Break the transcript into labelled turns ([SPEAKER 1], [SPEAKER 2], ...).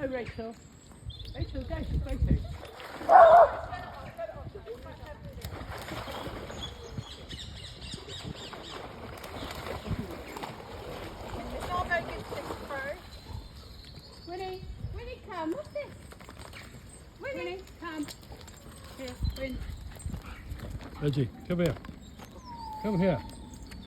[SPEAKER 1] Go, Rachel. Rachel, go. She's waiting. Winnie, come. What's this? Winnie, come. Here, Win.
[SPEAKER 2] Reggie, come here. Come here.